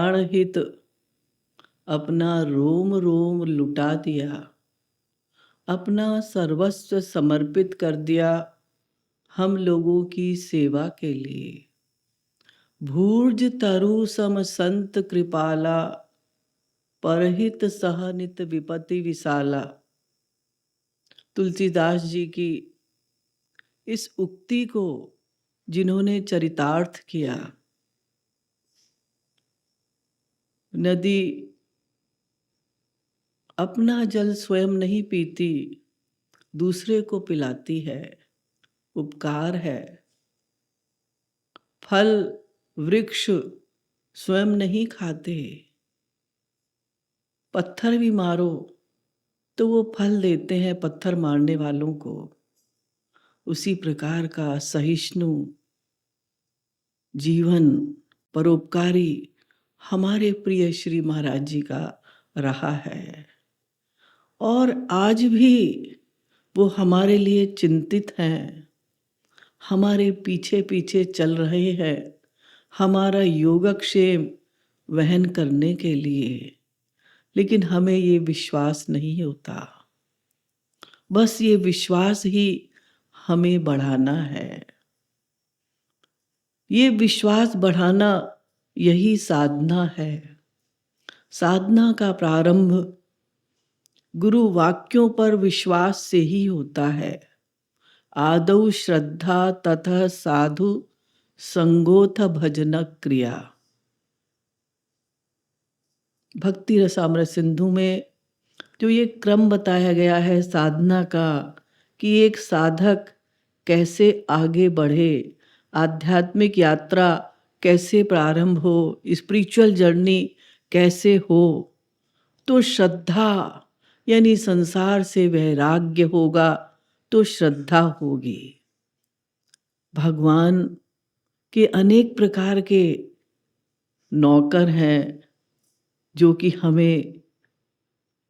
प्राण हित अपना रोम रोम लुटा दिया, अपना सर्वस्व समर्पित कर दिया हम लोगों की सेवा के लिए। भूर्ज तरु सम संत कृपाला, परहित सहनित विपत्ति विशाला। तुलसीदास जी की इस उक्ति को जिन्होंने चरितार्थ किया, नदी अपना जल स्वयं नहीं पीती, दूसरे को पिलाती है, उपकार है। फल वृक्ष स्वयं नहीं खाते, पत्थर भी मारो तो वो फल देते हैं पत्थर मारने वालों को। उसी प्रकार का सहिष्णु जीवन, परोपकारी हमारे प्रिय श्री महाराज जी का रहा है, और आज भी वो हमारे लिए चिंतित हैं, हमारे पीछे पीछे चल रहे हैं, हमारा योगक्षेम वहन करने के लिए। लेकिन हमें ये विश्वास नहीं होता, बस ये विश्वास ही हमें बढ़ाना है। ये विश्वास बढ़ाना यही साधना है। साधना का प्रारंभ गुरु वाक्यों पर विश्वास से ही होता है। आदौ श्रद्धा ततः साधु संगोथ भजन क्रिया। भक्ति रसामृत सिंधु में जो ये क्रम बताया गया है साधना का, कि एक साधक कैसे आगे बढ़े, आध्यात्मिक यात्रा कैसे प्रारंभ हो, स्पिरिचुअल जर्नी कैसे हो, तो श्रद्धा यानी संसार से वैराग्य होगा तो श्रद्धा होगी। भगवान के अनेक प्रकार के नौकर हैं जो कि हमें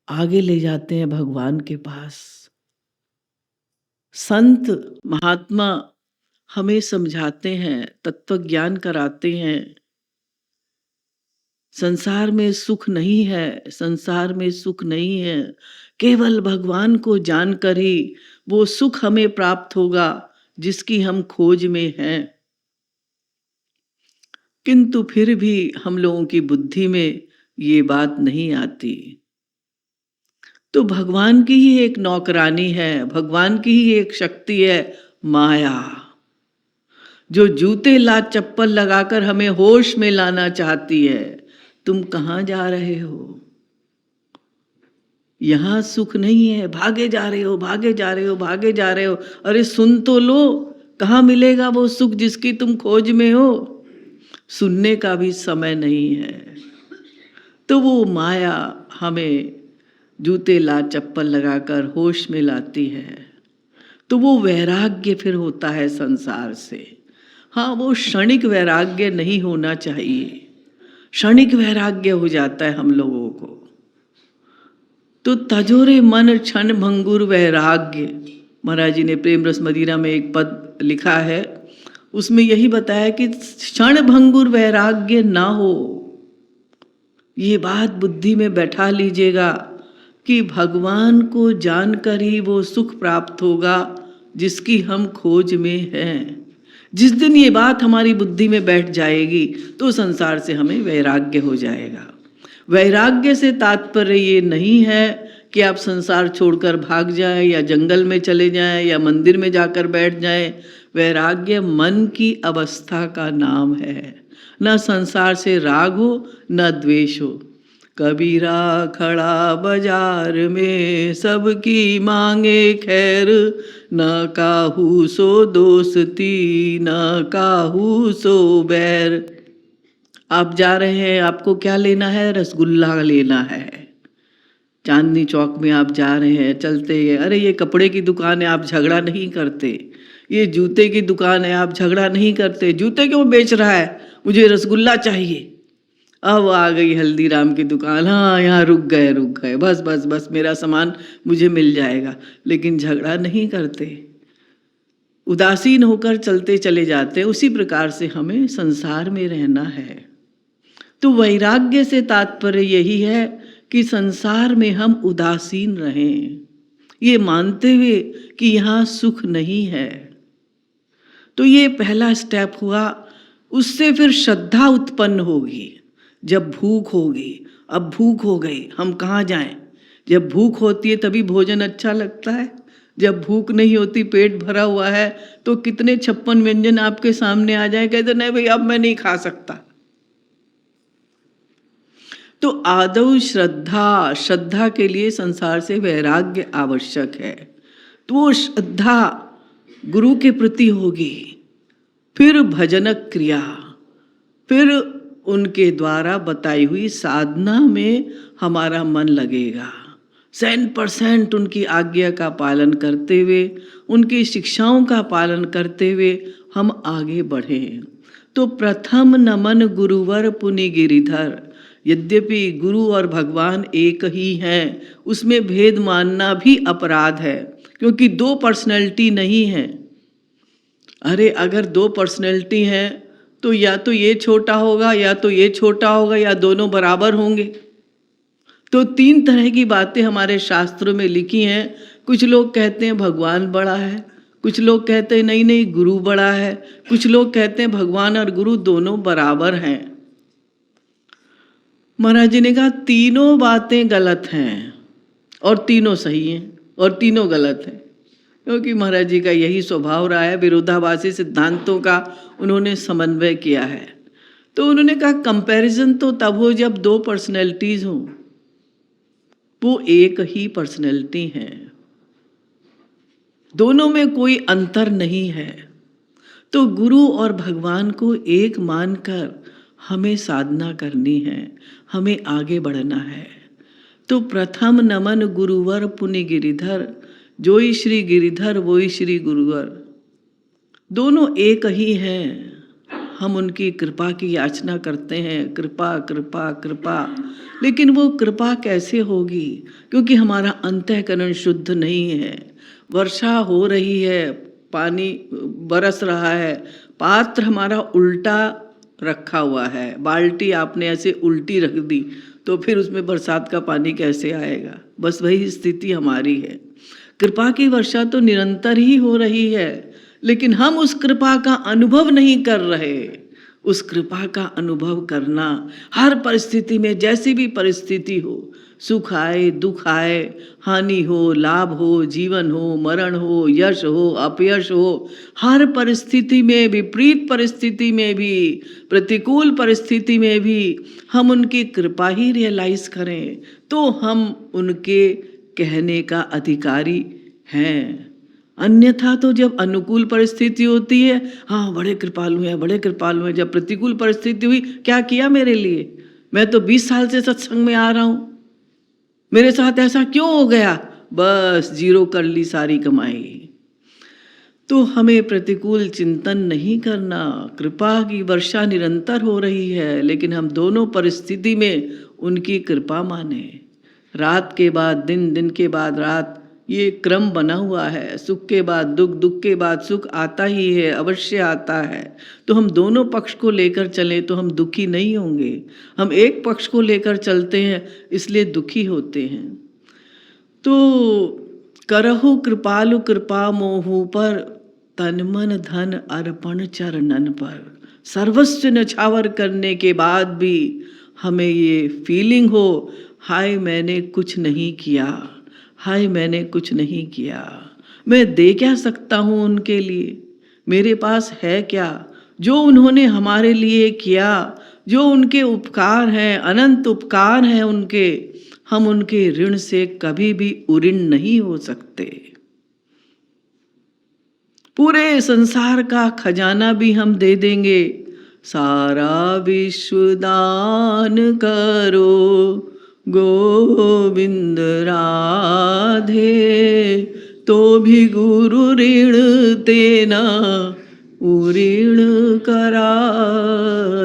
आगे ले जाते हैं भगवान के पास। संत महात्मा हमें समझाते हैं, तत्व ज्ञान कराते हैं। संसार में सुख नहीं है, संसार में सुख नहीं है, केवल भगवान को जानकर ही वो सुख हमें प्राप्त होगा जिसकी हम खोज में हैं। किंतु फिर भी हम लोगों की बुद्धि में ये बात नहीं आती। तो भगवान की ही एक नौकरानी है, भगवान की ही एक शक्ति है माया, जो जूते ला चप्पल लगाकर हमें होश में लाना चाहती है। तुम कहाँ जा रहे हो? यहाँ सुख नहीं है, भागे जा रहे हो, भागे जा रहे हो, भागे जा रहे हो। अरे सुन तो लो, कहाँ मिलेगा वो सुख जिसकी तुम खोज में हो? सुनने का भी समय नहीं है। तो वो माया हमें जूते ला चप्पल लगाकर होश में लाती है। तो वो वैराग्य फिर होता है संसार से। हाँ, वो क्षणिक वैराग्य नहीं होना चाहिए, क्षणिक वैराग्य हो जाता है हम लोगों को। तो तजोरे मन क्षण भंगुर वैराग्य, महाराज जी ने प्रेम रस मदिरा में एक पद लिखा है, उसमें यही बताया कि क्षण भंगुर वैराग्य ना हो। ये बात बुद्धि में बैठा लीजिएगा कि भगवान को जानकर ही वो सुख प्राप्त होगा जिसकी हम खोज में हैं। जिस दिन ये बात हमारी बुद्धि में बैठ जाएगी तो संसार से हमें वैराग्य हो जाएगा। वैराग्य से तात्पर्य ये नहीं है कि आप संसार छोड़कर भाग जाएं या जंगल में चले जाएं या मंदिर में जाकर बैठ जाएं। वैराग्य मन की अवस्था का नाम है। न संसार से राग हो न द्वेष हो। कबीरा खड़ा बाजार में सबकी मांगे खैर, न काहू सो दोस्ती न काहू सो बैर। आप जा रहे हैं, आपको क्या लेना है? रसगुल्ला लेना है। चांदनी चौक में आप जा रहे हैं, चलते हैं, अरे ये कपड़े की दुकान है, आप झगड़ा नहीं करते। ये जूते की दुकान है, आप झगड़ा नहीं करते, जूते क्यों बेच रहा है, मुझे रसगुल्ला चाहिए। अब आ गई हल्दीराम की दुकान, हाँ यहाँ रुक गए, बस बस बस मेरा सामान मुझे मिल जाएगा। लेकिन झगड़ा नहीं करते, उदासीन होकर चलते चले जाते। उसी प्रकार से हमें संसार में रहना है। तो वैराग्य से तात्पर्य यही है कि संसार में हम उदासीन रहें, ये मानते हुए कि यहाँ सुख नहीं है। तो ये पहला स्टेप हुआ। उससे फिर श्रद्धा उत्पन्न होगी। जब भूख होगी, अब भूख हो गई, हम कहाँ जाएं? जब भूख होती है तभी भोजन अच्छा लगता है। जब भूख नहीं होती, पेट भरा हुआ है, तो कितने 56 व्यंजन आपके सामने आ जाए, कहते नहीं भाई अब मैं नहीं खा सकता। तो आदौ श्रद्धा के लिए संसार से वैराग्य आवश्यक है। तो वो श्रद्धा गुरु के प्रति होगी, फिर भजनक क्रिया, फिर उनके द्वारा बताई हुई साधना में हमारा मन लगेगा। 100% उनकी आज्ञा का पालन करते हुए, उनकी शिक्षाओं का पालन करते हुए हम आगे बढ़ें। तो प्रथम नमन गुरुवर पुनि गिरिधर। यद्यपि गुरु और भगवान एक ही हैं, उसमें भेद मानना भी अपराध है, क्योंकि 2 पर्सनैलिटी नहीं है। अरे अगर 2 पर्सनैलिटी हैं तो या तो ये छोटा होगा या तो ये छोटा होगा या दोनों बराबर होंगे। तो 3 तरह की बातें हमारे शास्त्रों में लिखी हैं। कुछ लोग कहते हैं भगवान बड़ा है, कुछ लोग कहते हैं नहीं नहीं गुरु बड़ा है, कुछ लोग कहते हैं भगवान और गुरु दोनों बराबर हैं। महाराज जी ने कहा तीनों बातें गलत हैं और तीनों सही हैं और तीनों गलत हैं, क्योंकि महाराज जी का यही स्वभाव रहा है। विरोधाभासी सिद्धांतों का उन्होंने समन्वय किया है। तो उन्होंने कहा कंपैरिजन तो तब हो जब 2 पर्सनैलिटीज हों, वो एक ही पर्सनैलिटी है, दोनों में कोई अंतर नहीं है। तो गुरु और भगवान को एक मानकर हमें साधना करनी है, हमें आगे बढ़ना है। तो प्रथम नमन गुरुवर पुनि गिरिधर। जोई श्री गिरिधर वोई श्री गुरुवर, दोनों एक ही हैं। हम उनकी कृपा की याचना करते हैं, कृपा कृपा कृपा, लेकिन वो कृपा कैसे होगी? क्योंकि हमारा अंतःकरण शुद्ध नहीं है। वर्षा हो रही है, पानी बरस रहा है, पात्र हमारा उल्टा रखा हुआ है, बाल्टी आपने ऐसे उल्टी रख दी तो फिर उसमें बरसात का पानी कैसे आएगा? बस वही स्थिति हमारी है। कृपा की वर्षा तो निरंतर ही हो रही है, लेकिन हम उस कृपा का अनुभव नहीं कर रहे। उस कृपा का अनुभव करना हर परिस्थिति में, जैसी भी परिस्थिति हो, सुख आए दुख आए, हानि हो लाभ हो, जीवन हो मरण हो, यश हो अपयश हो, हर परिस्थिति में, विपरीत परिस्थिति में भी, प्रतिकूल परिस्थिति में भी हम उनकी कृपा ही रियलाइज करें तो हम उनके कहने का अधिकारी हैं। अन्यथा तो जब अनुकूल परिस्थिति होती है, हाँ बड़े कृपालु हैं, बड़े कृपालु हैं। जब प्रतिकूल परिस्थिति हुई, क्या किया मेरे लिए? मैं तो 20 साल से सत्संग में आ रहा हूँ, मेरे साथ ऐसा क्यों हो गया? बस जीरो कर ली सारी कमाई। तो हमें प्रतिकूल चिंतन नहीं करना। कृपा की वर्षा निरंतर हो रही है, लेकिन हम दोनों परिस्थिति में उनकी कृपा माने। रात के बाद दिन, दिन के बाद रात, ये क्रम बना हुआ है। सुख के बाद दुख, दुख के बाद सुख आता ही है, अवश्य आता है। तो हम दोनों पक्ष को लेकर चलें तो हम दुखी नहीं होंगे। हम एक पक्ष को लेकर चलते हैं इसलिए दुखी होते हैं। तो करहु कृपालु कृपा मोहु पर, तन मन धन अर्पण चरणन पर। सर्वस्व न्यौछावर करने के बाद भी हमें ये फीलिंग हो, हाय मैंने कुछ नहीं किया, हाय मैंने कुछ नहीं किया, मैं दे क्या सकता हूँ उनके लिए? मेरे पास है क्या? जो उन्होंने हमारे लिए किया, जो उनके उपकार हैं, अनंत उपकार हैं उनके, हम उनके ऋण से कभी भी उऋण नहीं हो सकते। पूरे संसार का खजाना भी हम दे देंगे, सारा विश्व दान करो गोविंद राधे, तो भी गुरु ऋण तेना उऋण करा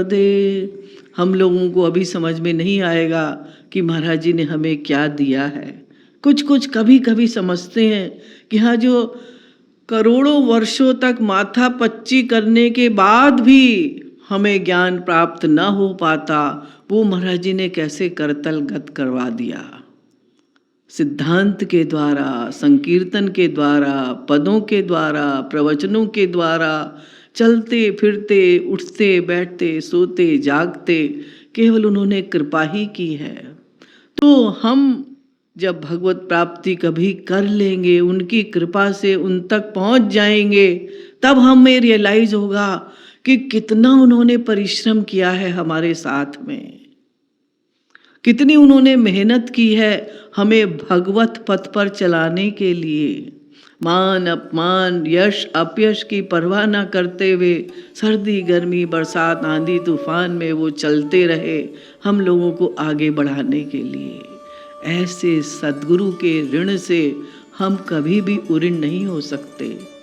दे। हम लोगों को अभी समझ में नहीं आएगा कि महाराज जी ने हमें क्या दिया है। कुछ कुछ कभी कभी समझते हैं कि हाँ, जो करोड़ों वर्षों तक माथा पच्ची करने के बाद भी हमें ज्ञान प्राप्त न हो पाता, वो महाराज जी ने कैसे करतलगत करवा दिया। सिद्धांत के द्वारा, संकीर्तन के द्वारा, पदों के द्वारा, प्रवचनों के द्वारा, चलते फिरते, उठते बैठते, सोते जागते, केवल उन्होंने कृपा ही की है। तो हम जब भगवत प्राप्ति कभी कर लेंगे, उनकी कृपा से उन तक पहुंच जाएंगे, तब हमें रियलाइज होगा कि कितना उन्होंने परिश्रम किया है हमारे साथ में, कितनी उन्होंने मेहनत की है हमें भगवत पथ पर चलाने के लिए। मान अपमान, यश अपयश की परवाह न करते हुए सर्दी गर्मी बरसात आंधी तूफान में वो चलते रहे हम लोगों को आगे बढ़ाने के लिए। ऐसे सद्गुरु के ऋण से हम कभी भी उऋण नहीं हो सकते।